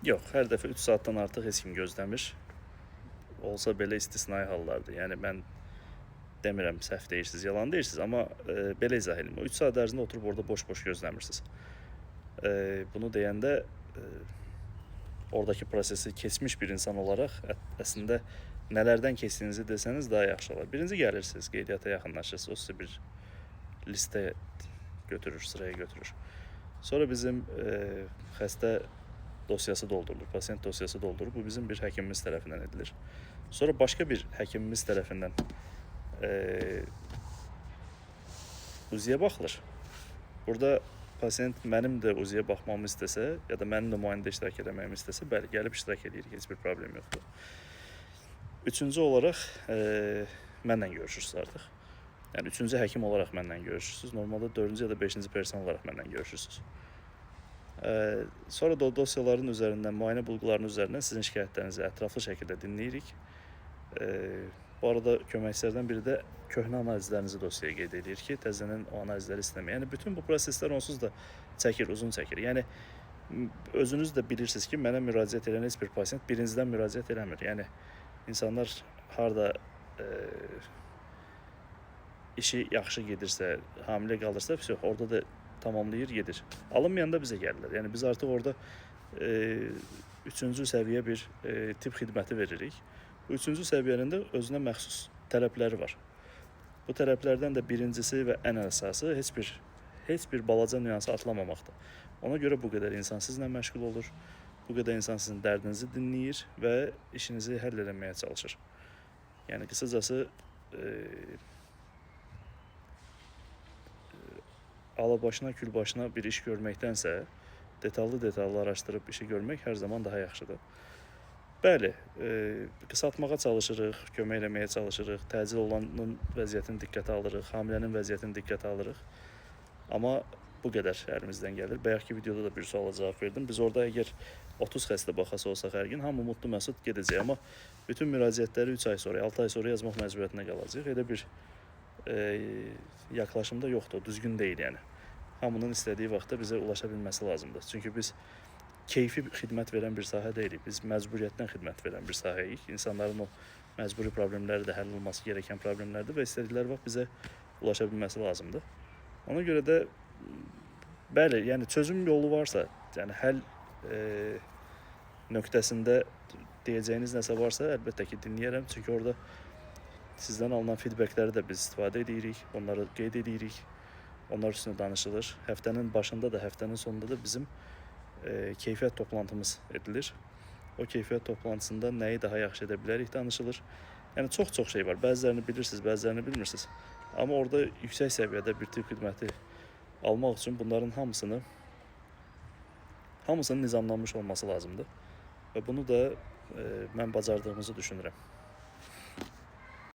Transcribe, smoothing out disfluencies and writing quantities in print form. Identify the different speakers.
Speaker 1: Yox, hər dəfə 3 saatdan artıq heç kim gözləmir. Olsa belə istisnai hallardır. Yəni mən demirəm səhv deyirsiniz, yalan deyirsiniz, amma belə izah edim. O 3 saat ərzində oturub orada boş-boş gözləmirsiniz. Bunu deyəndə oradakı prosesi keçmiş bir insan olaraq əslində nələrdən keçdiyinizi desəniz daha yaxşı olar. Birinci gəlirsiniz, qeydiyyata yaxınlaşırsınız, o sizə bir listə götürür, sıraya götürür. Sonra bizim xəstə dosyası doldurulur, pasient dosyası doldurulur. Bu bizim bir həkimimiz tərəfindən edilir. Sonra başqa bir həkimimiz tərəfindən uziyə baxılır. Burada pasient mənim də uziyə baxmamı istəsə, ya da mənim də müayinədə iştirak etməyimi istəsə, bəli, gəlib iştirak edirik, heç bir problem yoxdur. Üçüncü olaraq mənlə görüşürsünüz artıq. Yəni üçüncü həkim olaraq mənlə görüşürsünüz. Normalda 4-cü ya da 5-ci person olaraq mənlə görüşürsünüz. Sonra da o dosyaların üzərindən, müayinə bulğularının üzərindən sizin şikayətlərinizi ətraflı şəkildə dinləyirik. Bu arada köməkçilərdən biri də köhnə analizlərinizi dosyaya qeyd edir ki, təzədən o analizləri istəmək. Yəni bütün bu proseslər onsuz da çəkir, uzun çəkir. Yəni özünüz də bilirsiniz ki, mənə müraciət edən heç bir pasient birincidən müraciət eləmir. Yəni insanlar harda işi yaxşı gedirsə, hamilə qalırsa, orada da tamamlayır, gedir. Alınmayanda bizə gəlirlər. Yəni biz artıq orada üçüncü səviyyə bir tibb xidməti veririk. Bu üçüncü səviyyənin də özünə məxsus tələbləri var. Bu tələblərdən də birincisi və ən əsası heç bir balaca nüansı atlamamaqdır. Ona görə bu qədər insan sizinlə məşğul olur, bu qədər insan sizin dərdinizi dinləyir və işinizi həll etməyə çalışır. Yəni qısacası alabaşına, külbaşına bir iş görməkdənsə, detallı araşdırıb işi görmək hər zaman daha yaxşıdır. Bəli, qısaltmağa çalışırıq, kömək eləməyə çalışırıq, təcil olanın vəziyyətini diqqətə alırıq, hamilənin vəziyyətini diqqətə alırıq. Amma bu qədər əlimizdən gəlir. Bayaqki videoda da bir suala cavab verdim. Biz orada əgər 30 xəstə baxası olsaq hər gün, hamı mutlu məsud gedəcək. Amma bütün müraciətləri 3 ay sonra, 6 ay sonra yazmaq məcburiyyətində qalacaq. Elə bir yaxlaşımda yoxdur, o düzgün deyil yəni. Hamının istədiyi vaxtda bizə ulaşa bilməsi lazımdır. Çünki biz keyfi xidmət verən bir sahə deyilik, biz məcburiyyətdən xidmət verən bir sahəyik. İnsanların o məcburi problemləri də həll olması gerəkən problemlərdir və istədikləri vaxt bizə ulaşa bilməsi lazımdır. Ona görə də bəli, yəni çözüm yolu varsa, yəni həll nöqtəsində deyəcəyiniz nəsə varsa, əlbəttə ki, dinləyərəm. Çünki orada sizdən alınan feedbackləri də biz istifadə edirik, onları qeyd edirik, onlar üstündə danışılır. Həftənin başında da, həftənin sonunda da bizim keyfiyyət toplantımız edilir. O keyfiyyət toplantısında nəyi daha yaxşı edə bilərik danışılır. Yəni çox şey var. Bəzilərini bilirsiniz, bəzilərini bilmirsiniz. Amma orada yüksək səviyyədə bir tibb xidməti almaq üçün bunların hamısının nizamlanmış olması lazımdır. Və bunu da mən bacardığımızı düşünürəm.